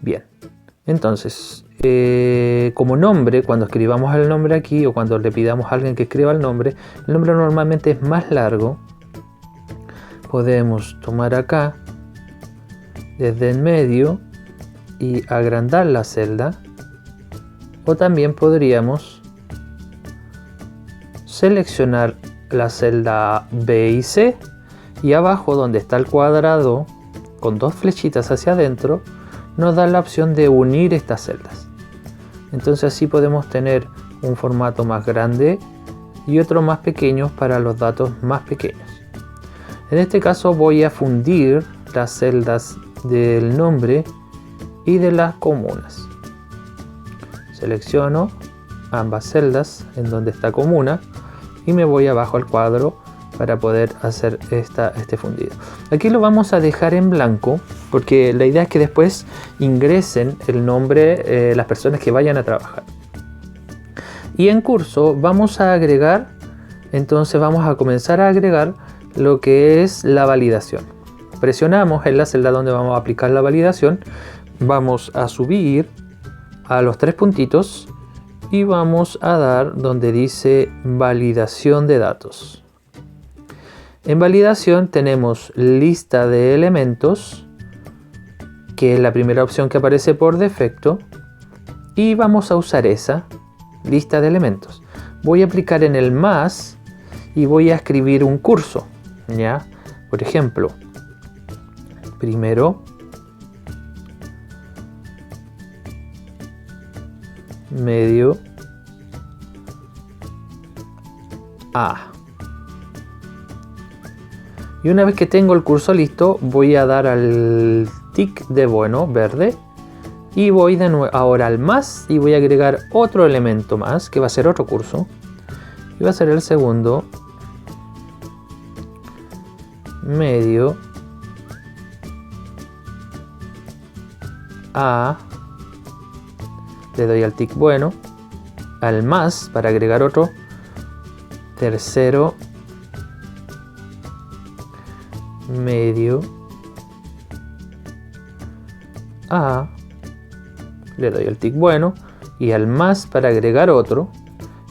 Bien, entonces, como nombre, cuando escribamos el nombre aquí o cuando le pidamos a alguien que escriba el nombre normalmente es más largo. Podemos tomar acá, desde el medio, y agrandar la celda. O también podríamos seleccionar la celda B y C, y abajo donde está el cuadrado con dos flechitas hacia adentro nos da la opción de unir estas celdas. Entonces así podemos tener un formato más grande y otro más pequeño para los datos más pequeños. En este caso voy a fundir las celdas del nombre y de las comunas. Selecciono ambas celdas en donde está comuna y me voy abajo al cuadro para poder hacer este fundido. Aquí lo vamos a dejar en blanco porque la idea es que después ingresen el nombre las personas que vayan a trabajar. Y en curso vamos a agregar, entonces vamos a comenzar a agregar lo que es la validación. Presionamos en la celda donde vamos a aplicar la validación, vamos a subir a los tres puntitos y vamos a dar donde dice validación de datos. En validación tenemos lista de elementos, que es la primera opción que aparece por defecto, y vamos a usar esa lista de elementos. Voy a aplicar en el más y voy a escribir un curso, ¿ya? Por ejemplo, primero, medio, A. Y una vez que tengo el curso listo, voy a dar al tic de bueno, verde, y voy de nuevo ahora al más y voy a agregar otro elemento más, que va a ser otro curso, y va a ser el segundo, medio, A, le doy al tic bueno, al más para agregar otro, tercero, medio, A, le doy el tic bueno y al más para agregar otro,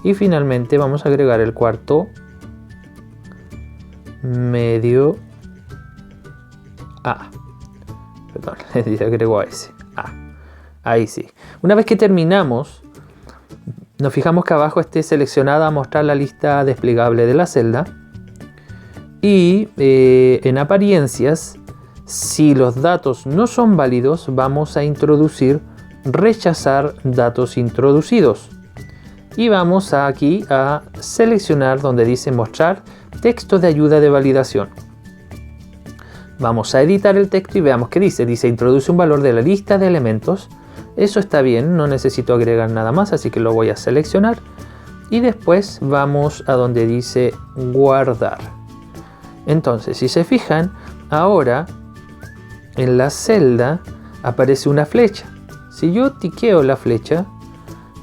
y finalmente vamos a agregar el cuarto, medio, A, perdón, le agrego a ese, A, ahí sí. Una vez que terminamos, nos fijamos que abajo esté seleccionada a mostrar la lista desplegable de la celda. Y en apariencias, si los datos no son válidos, vamos a introducir rechazar datos introducidos. Y vamos aquí a seleccionar donde dice mostrar texto de ayuda de validación. Vamos a editar el texto y veamos qué dice. Dice introduce un valor de la lista de elementos. Eso está bien, no necesito agregar nada más, así que lo voy a seleccionar. Y después vamos a donde dice guardar. Entonces, si se fijan, ahora en la celda aparece una flecha. Si yo tiqueo la flecha,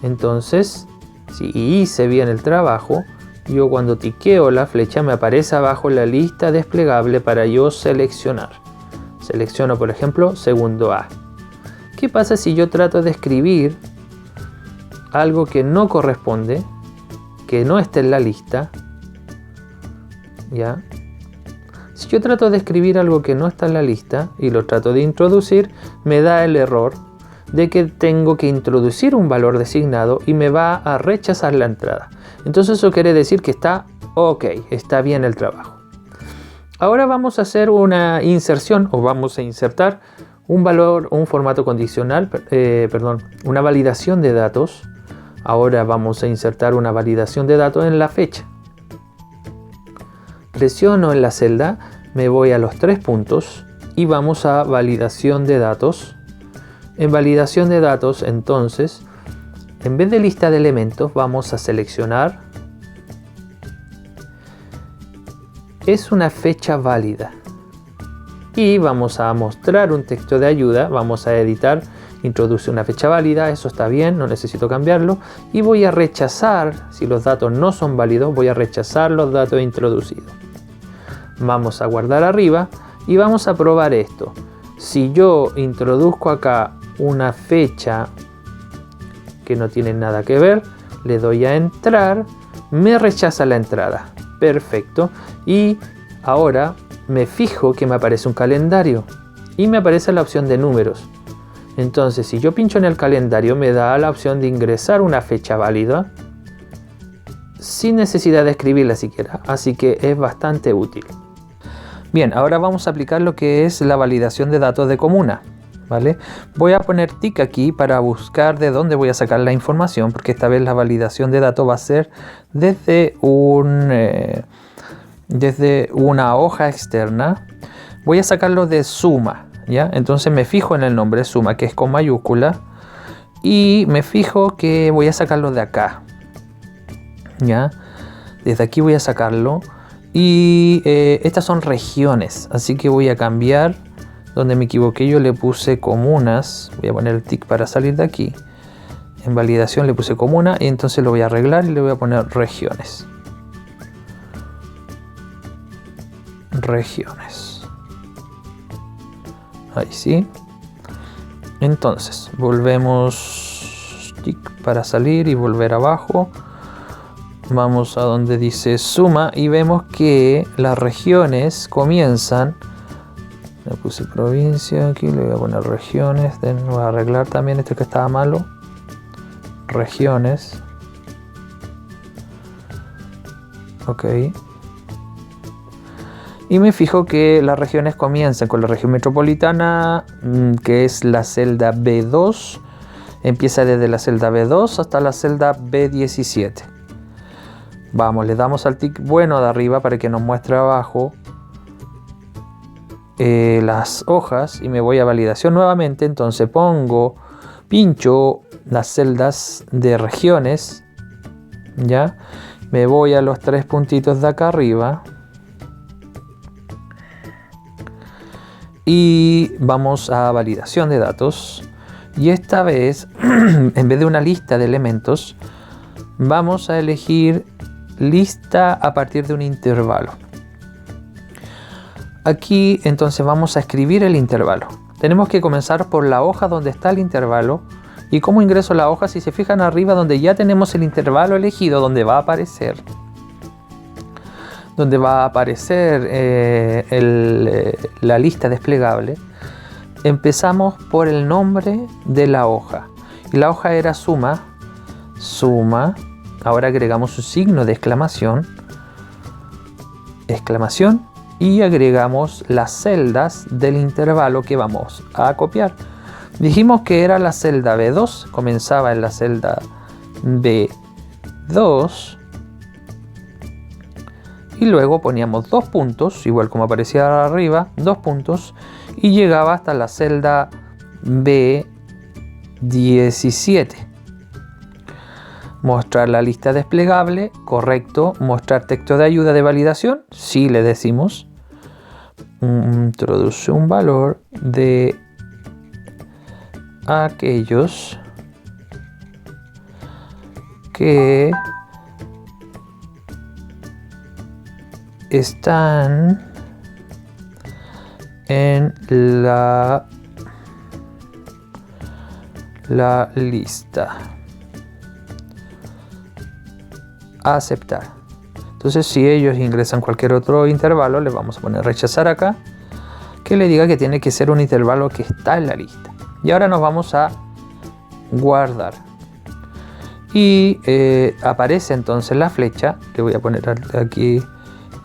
entonces, si hice bien el trabajo, yo cuando tiqueo la flecha me aparece abajo la lista desplegable para yo seleccionar. Selecciono, por ejemplo, segundo A. ¿Qué pasa si yo trato de escribir algo que no corresponde, que no está en la lista? ¿Ya? Si yo trato de escribir algo que no está en la lista y lo trato de introducir, me da el error de que tengo que introducir un valor designado y me va a rechazar la entrada. Entonces eso quiere decir que está ok, está bien el trabajo. Ahora vamos a hacer una inserción o vamos a insertar un valor, un formato condicional, una validación de datos. Ahora vamos a insertar una validación de datos en la fecha. Presiono en la celda, me voy a los tres puntos y vamos a validación de datos. En validación de datos, entonces, en vez de lista de elementos, vamos a seleccionar es una fecha válida. Y vamos a mostrar un texto de ayuda, vamos a editar, introduce una fecha válida, eso está bien, no necesito cambiarlo. Y voy a rechazar, si los datos no son válidos, voy a rechazar los datos introducidos. Vamos a guardar arriba y vamos a probar esto. Si yo introduzco acá una fecha que no tiene nada que ver, le doy a entrar, me rechaza la entrada. Perfecto. Y ahora me fijo que me aparece un calendario y me aparece la opción de números. Entonces, si yo pincho en el calendario, me da la opción de ingresar una fecha válida sin necesidad de escribirla siquiera, así que es bastante útil. Bien, ahora vamos a aplicar lo que es la validación de datos de comuna, ¿vale? Voy a poner tic aquí para buscar de dónde voy a sacar la información, porque esta vez la validación de datos va a ser desde una hoja externa. Voy a sacarlo de suma, ¿ya? Entonces me fijo en el nombre suma, que es con mayúscula, y me fijo que voy a sacarlo de acá, ¿ya? Desde aquí voy a sacarlo. Y estas son regiones, así que voy a cambiar donde me equivoqué. Yo le puse comunas, voy a poner el tic para salir de aquí. En validación le puse comuna y entonces lo voy a arreglar y le voy a poner regiones. Regiones. Ahí sí. Entonces volvemos tic para salir y volver abajo. Vamos a donde dice suma y vemos que las regiones comienzan. Le puse provincia aquí, le voy a poner regiones. Voy a arreglar también este que estaba malo. Regiones. Ok. Y me fijo que las regiones comienzan con la región metropolitana, que es la celda B2. Empieza desde la celda B2 hasta la celda B17. Vamos, le damos al tic bueno de arriba para que nos muestre abajo las hojas y me voy a validación nuevamente. Entonces pincho las celdas de regiones, ya, me voy a los 3 puntitos de acá arriba y vamos a validación de datos. Y esta vez, en vez de una lista de elementos, vamos a elegir lista a partir de un intervalo. Aquí entonces vamos a escribir el intervalo. Tenemos que comenzar por la hoja donde está el intervalo. ¿Y cómo ingreso la hoja? Si se fijan arriba donde ya tenemos el intervalo elegido, donde va a aparecer la lista desplegable, empezamos por el nombre de la hoja. Y la hoja era suma. Ahora agregamos un signo de exclamación, y agregamos las celdas del intervalo que vamos a copiar. Dijimos que era la celda B2, comenzaba en la celda B2 y luego poníamos 2 puntos, igual como aparecía arriba, 2 puntos, y llegaba hasta la celda B17. Mostrar la lista desplegable, correcto. Mostrar texto de ayuda de validación, sí le decimos. Introduce un valor de aquellos que están en la lista. Aceptar. Entonces, si ellos ingresan cualquier otro intervalo, le vamos a poner rechazar acá, que le diga que tiene que ser un intervalo que está en la lista. Y ahora nos vamos a guardar. Y aparece entonces la flecha. Le voy a poner aquí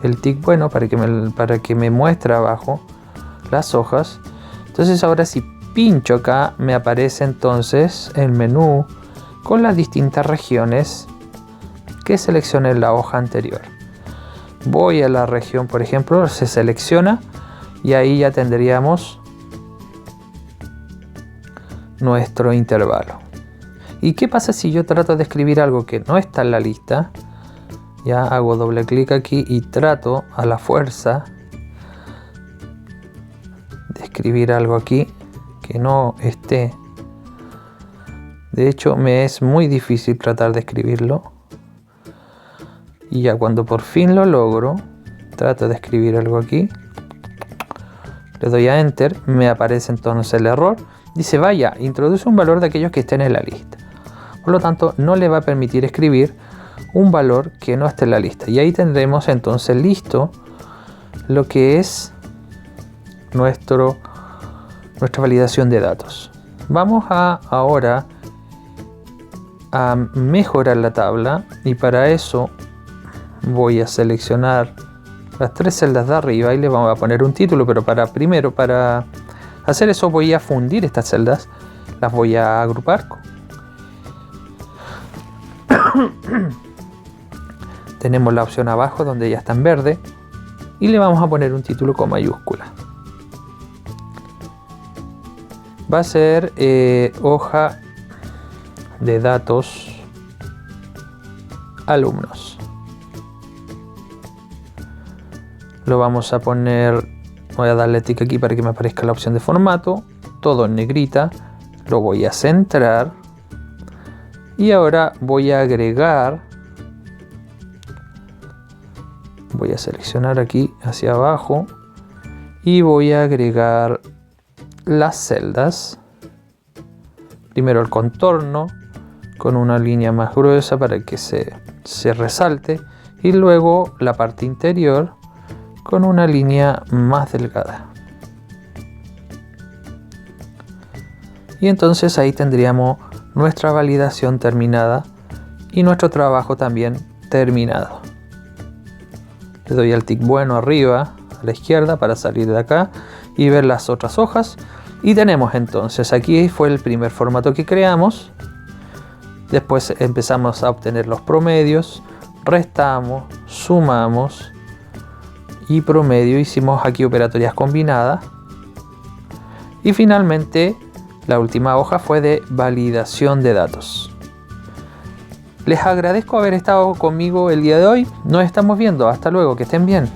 el tic bueno para que me muestre abajo las hojas. Entonces, ahora si pincho acá, me aparece entonces el menú con las distintas regiones que seleccioné en la hoja anterior. Voy a la región, por ejemplo, se selecciona y ahí ya tendríamos nuestro intervalo. ¿Y qué pasa si yo trato de escribir algo que no está en la lista? Ya hago doble clic aquí y trato a la fuerza de escribir algo aquí que no esté. De hecho, me es muy difícil tratar de escribirlo. Y ya cuando por fin lo logro, trato de escribir algo aquí, le doy a enter, me aparece entonces el error dice vaya, introduce un valor de aquellos que estén en la lista. Por lo tanto, no le va a permitir escribir un valor que no esté en la lista. Y ahí tendremos entonces listo lo que es nuestra validación de datos. Vamos ahora a mejorar la tabla, y para eso voy a seleccionar las 3 celdas de arriba y le vamos a poner un título, pero para hacer eso voy a fundir estas celdas, las voy a agrupar. Tenemos la opción abajo donde ya está en verde y le vamos a poner un título con mayúscula. Va a ser hoja de datos alumnos. Lo vamos a poner, voy a darle tic aquí para que me aparezca la opción de formato, todo en negrita, lo voy a centrar y ahora voy a agregar, voy a seleccionar aquí hacia abajo y voy a agregar las celdas. Primero el contorno con una línea más gruesa para que se resalte, y luego la parte interior con una línea más delgada. Y entonces ahí tendríamos nuestra validación terminada y nuestro trabajo también terminado. Le doy al tic bueno arriba a la izquierda para salir de acá y ver las otras hojas. Y tenemos entonces, aquí fue el primer formato que creamos. Después empezamos a obtener los promedios, restamos, sumamos y promedio, hicimos aquí operatorias combinadas. Y finalmente la última hoja fue de validación de datos. Les agradezco haber estado conmigo el día de hoy. Nos estamos viendo. Hasta luego. Que estén bien.